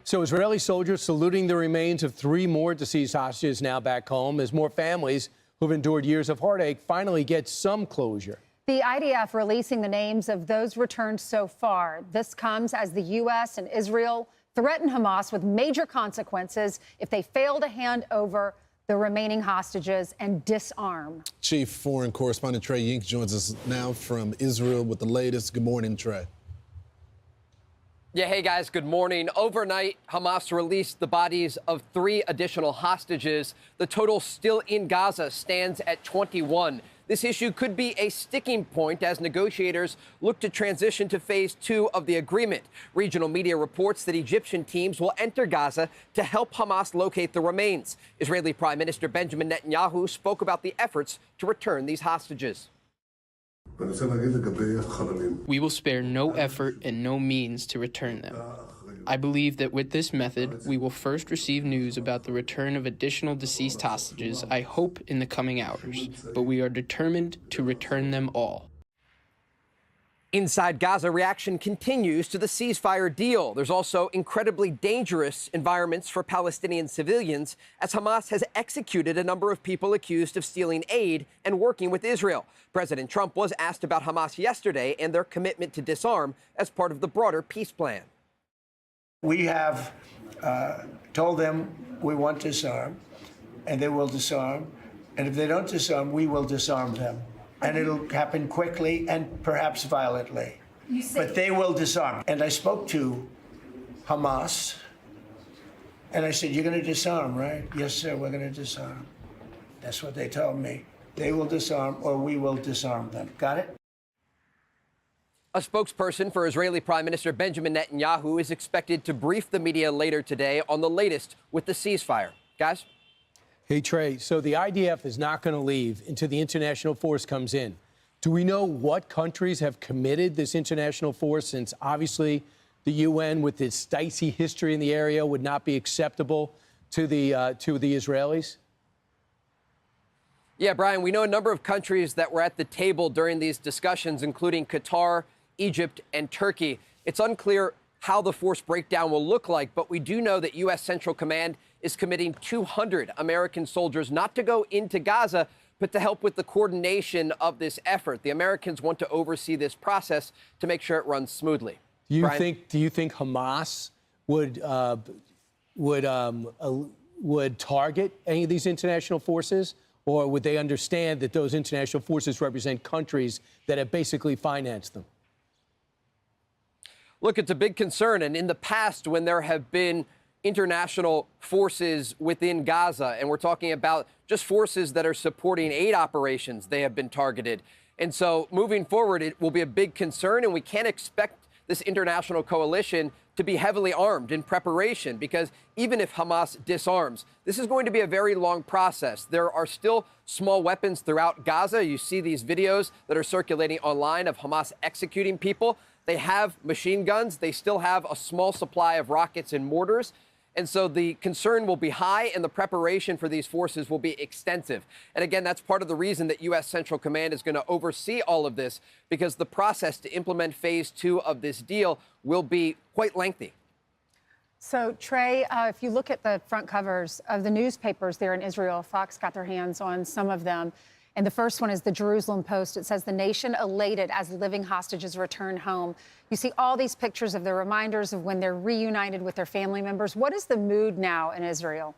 So Israeli soldiers saluting the remains of 3 more deceased hostages now back home as more families who've endured years of heartache finally get some closure. The IDF releasing the names of those returned so far. This comes as the U.S. and Israel threaten Hamas with major consequences if they fail to hand over the remaining hostages and disarm. Chief Foreign Correspondent Trey Yink joins us now from Israel with the latest. Good morning, Trey. Yeah, hey guys, good morning. Overnight, Hamas released the bodies of 3 additional hostages. The total still in Gaza stands at 21. This issue could be a sticking point as negotiators look to transition to phase 2 of the agreement. Regional media reports that Egyptian teams will enter Gaza to help Hamas locate the remains. Israeli Prime Minister Benjamin Netanyahu spoke about the efforts to return these hostages. We will spare no effort and no means to return them. I believe that with this method, we will first receive news about the return of additional deceased hostages, I hope in the coming hours, but we are determined to return them all. Inside Gaza, reaction continues to the ceasefire deal. There's also incredibly dangerous environments for Palestinian civilians as Hamas has executed a number of people accused of stealing aid and working with Israel. President Trump was asked about Hamas yesterday and their commitment to disarm as part of the broader peace plan. We have told them we want to disarm, and they will disarm. And if they don't disarm, we will disarm them. And it'll happen quickly and perhaps violently. But they will disarm. And I spoke to Hamas, and I said, you're going to disarm, right? Yes, sir, we're going to disarm. That's what they told me. They will disarm or we will disarm them. Got it? A spokesperson for Israeli Prime Minister Benjamin Netanyahu is expected to brief the media later today on the latest with the ceasefire. Guys? Hey, Trey, so the IDF is not going to leave until the international force comes in. Do we know what countries have committed this international force, since obviously the UN, with its dicey history in the area, would not be acceptable to the Israelis? Yeah, Brian, we know a number of countries that were at the table during these discussions, including Qatar, Egypt, and Turkey. It's unclear how the force breakdown will look like, but we do know that U.S. Central Command is committing 200 American soldiers not to go into Gaza, but to help with the coordination of this effort. The Americans want to oversee this process to make sure it runs smoothly. Do you think Hamas would target any of these international forces, or would they understand that those international forces represent countries that have basically financed them? Look, it's a big concern. And in the past, when there have been international forces within Gaza, and we're talking about just forces that are supporting aid operations, they have been targeted. And so moving forward, it will be a big concern, and we can't expect this international coalition to be heavily armed in preparation, because even if Hamas disarms, this is going to be a very long process. There are still small weapons throughout Gaza. You see these videos that are circulating online of Hamas executing people. They have machine guns. They still have a small supply of rockets and mortars. And so the concern will be high, and the preparation for these forces will be extensive. And again, that's part of the reason that U.S. Central Command is going to oversee all of this, because the process to implement phase 2 of this deal will be quite lengthy. So, Trey, if you look at the front covers of the newspapers there in Israel, Fox got their hands on some of them. And the first one is the Jerusalem Post. It says, the nation elated as living hostages return home. You see all these pictures of the reminders of when they're reunited with their family members. What is the mood now in Israel?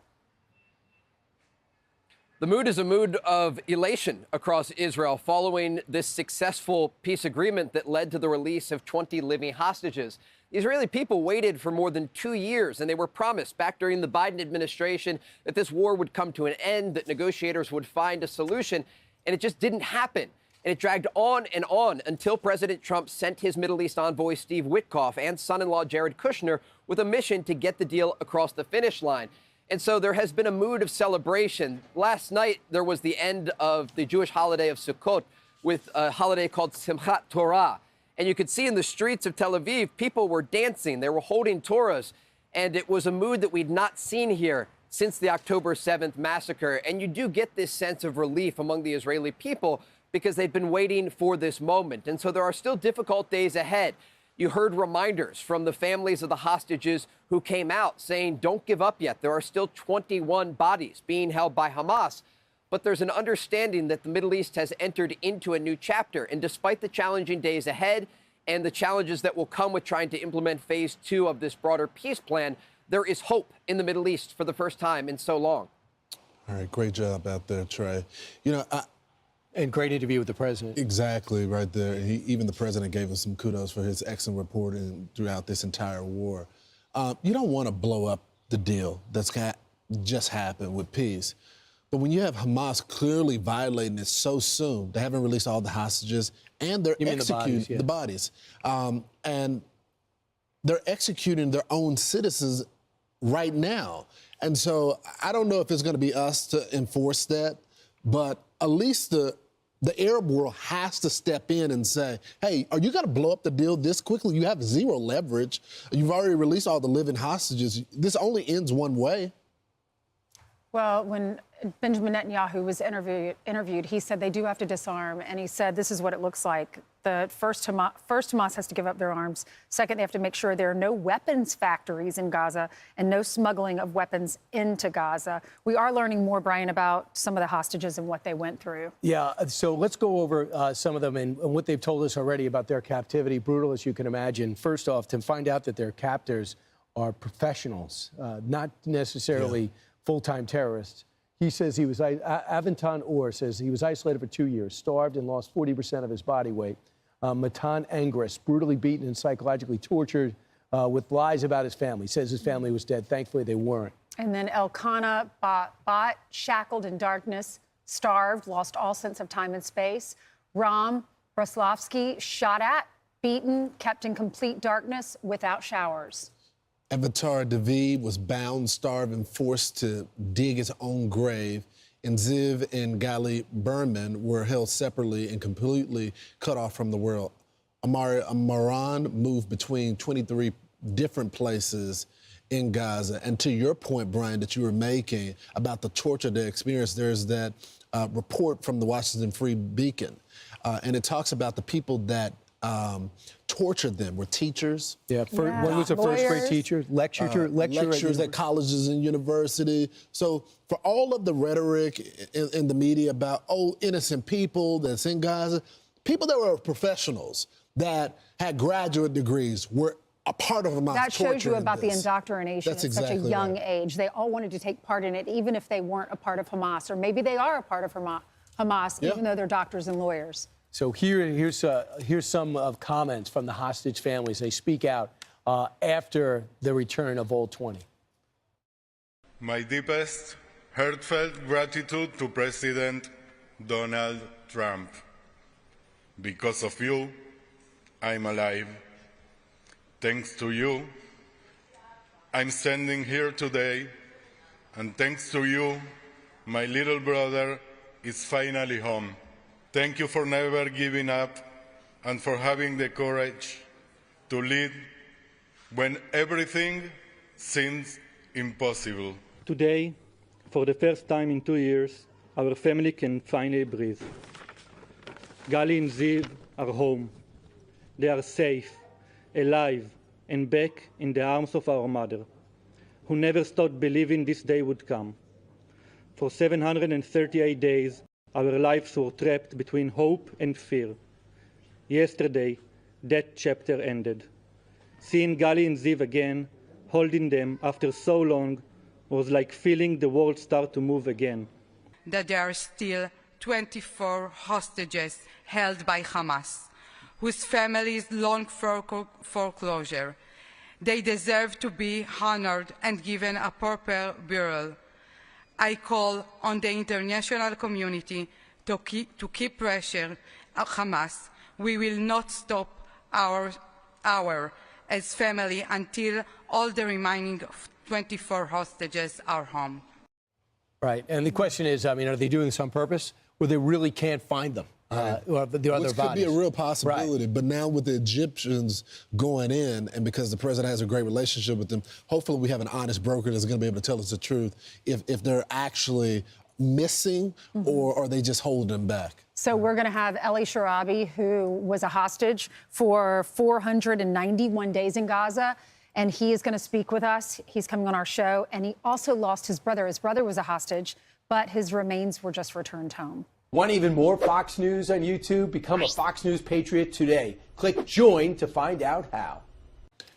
The mood is a mood of elation across Israel following this successful peace agreement that led to the release of 20 living hostages. The Israeli people waited for more than 2 years, and they were promised back during the Biden administration that this war would come to an end, that negotiators would find a solution, and it just didn't happen. And it dragged on and on until President Trump sent his Middle East envoy, Steve Witkoff, and son-in-law Jared Kushner with a mission to get the deal across the finish line. And so there has been a mood of celebration. Last night, there was the end of the Jewish holiday of Sukkot with a holiday called Simchat Torah. And you could see in the streets of Tel Aviv, people were dancing. They were holding Torahs. And it was a mood that we'd not seen here since the October 7th massacre. And you do get this sense of relief among the Israeli people because they've been waiting for this moment. And so there are still difficult days ahead. You heard reminders from the families of the hostages who came out saying, don't give up yet. There are still 21 bodies being held by Hamas. But there's an understanding that the Middle East has entered into a new chapter. And despite the challenging days ahead and the challenges that will come with trying to implement phase 2 of this broader peace plan, there is hope in the Middle East for the first time in so long. All right, great job out there, Trey. You know, And great interview with the president. exactly right there. Even the president gave him some kudos for his excellent reporting throughout this entire war. You don't want to blow up the deal that's just happened with peace. But when you have Hamas clearly violating it so soon, they haven't released all the hostages, and they're executing the bodies. And they're executing their own citizens right now. And so I don't know if it's going to be us to enforce that, but at least the Arab world has to step in and say, hey, are you going to blow up the deal this quickly? You have zero leverage. You've already released all the living hostages. This only ends one way. Well, when Benjamin Netanyahu was interviewed, he said they do have to disarm, and he said this is what it looks like. The first Hamas has to give up their arms. Second, they have to make sure there are no weapons factories in Gaza and no smuggling of weapons into Gaza. We are learning more, Brian, about some of the hostages and what they went through. Yeah, so let's go over some of them and what they've told us already about their captivity. Brutal, as you can imagine. First off, to find out that their captors are professionals, not necessarily full-time terrorists. He says he was, Aventan Or says he was isolated for 2 years, starved and lost 40% of his body weight. Matan Angris, brutally beaten and psychologically tortured with lies about his family. He says his family was dead. Thankfully, they weren't. And then Elkanah Bot, shackled in darkness, starved, lost all sense of time and space. Ram Braslovsky, shot at, beaten, kept in complete darkness without showers. Avatar David was bound, starved, and forced to dig his own grave. And Ziv and Gali Berman were held separately and completely cut off from the world. Amaran moved between 23 different places in Gaza. And to your point, Brian, that you were making about the torture they experienced, there's that report from the Washington Free Beacon. And it talks about the people that tortured them were teachers. One was a first-grade teacher, lecturers at colleges and universities. So for all of the rhetoric in the media about, innocent people that's in Gaza, people that were professionals that had graduate degrees were a part of Hamas. That shows you about the indoctrination That's at such a exactly young right. age. They all wanted to take part in it, even if they weren't a part of Hamas, or maybe they are a part of Hamas, even though they're doctors and lawyers. So here's some of comments from the hostage families. They speak out after the return of all 20. My deepest, heartfelt gratitude to President Donald Trump. Because of you, I'm alive. Thanks to you, I'm standing here today. And thanks to you, my little brother is finally home. Thank you for never giving up and for having the courage to lead when everything seems impossible. Today, for the first time in 2 years, our family can finally breathe. Gali and Ziv are home. They are safe, alive, and back in the arms of our mother, who never stopped believing this day would come. For 738 days, our lives were trapped between hope and fear. Yesterday, that chapter ended. Seeing Gali and Ziv again, holding them after so long, was like feeling the world start to move again. That there are still 24 hostages held by Hamas, whose families long for foreclosure. They deserve to be honored and given a proper burial. I call on the international community to keep pressure on Hamas. We will not stop our as family until all the remaining 24 hostages are home. Right, and the question is, I mean, are they doing this on purpose, or they really can't find them? Or the other Which bodies. could be a real possibility. Right. But now with the Egyptians going in, and because the president has a great relationship with them, hopefully we have an honest broker that's going to be able to tell us the truth if they're actually missing or are they just holding them back. So we're going to have Eli Sharabi, who was a hostage for 491 days in Gaza, and he is going to speak with us. He's coming on our show, and he also lost his brother. His brother was a hostage, but his remains were just returned home. Want even more Fox News on YouTube? Become a Fox News Patriot today. Click join to find out how.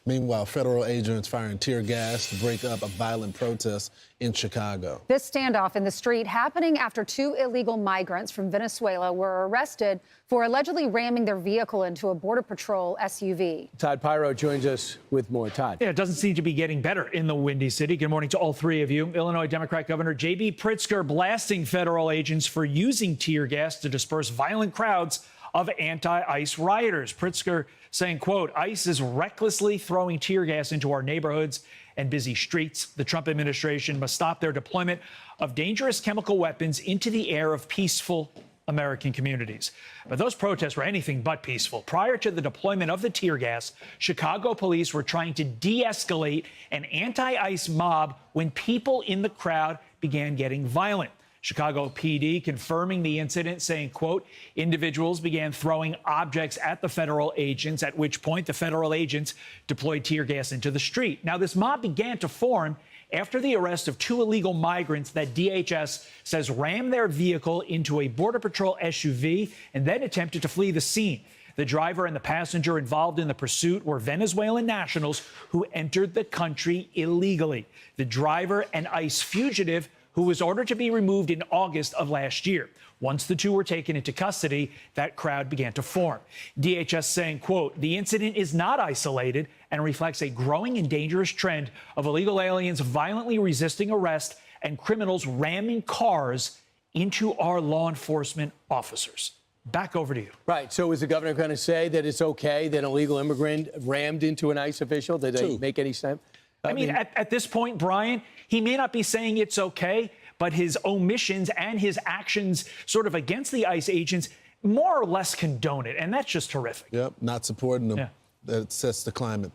Meanwhile, federal agents firing tear gas to break up a violent protest in Chicago. This standoff in the street happening after 2 illegal migrants from Venezuela were arrested for allegedly ramming their vehicle into a Border Patrol SUV. Todd Pyro joins us with more. Todd. Yeah, it doesn't seem to be getting better in the Windy City. Good morning to all three of you. Illinois Democrat Governor J.B. Pritzker blasting federal agents for using tear gas to disperse violent crowds of anti-ICE rioters. Pritzker saying, quote, ICE is recklessly throwing tear gas into our neighborhoods and busy streets. The Trump administration must stop their deployment of dangerous chemical weapons into the air of peaceful American communities. But those protests were anything but peaceful. Prior to the deployment of the tear gas, Chicago police were trying to de-escalate an anti-ICE mob when people in the crowd began getting violent. Chicago PD confirming the incident, saying, quote, individuals began throwing objects at the federal agents, at which point the federal agents deployed tear gas into the street. Now, this mob began to form after the arrest of 2 illegal migrants that DHS says rammed their vehicle into a Border Patrol SUV and then attempted to flee the scene. The driver and the passenger involved in the pursuit were Venezuelan nationals who entered the country illegally. The driver, an ICE fugitive, who was ordered to be removed in August of last year. Once the 2 were taken into custody, that crowd began to form. DHS saying, quote, the incident is not isolated and reflects a growing and dangerous trend of illegal aliens violently resisting arrest and criminals ramming cars into our law enforcement officers. Back over to you. Right. So is the governor going to say that it's okay that an illegal immigrant rammed into an ICE official? Did they make any sense? I mean, at this point, Brian, he may not be saying it's okay, but his omissions and his actions sort of against the ICE agents more or less condone it. And that's just horrific. Yep, not supporting them. Yeah. That sets the climate.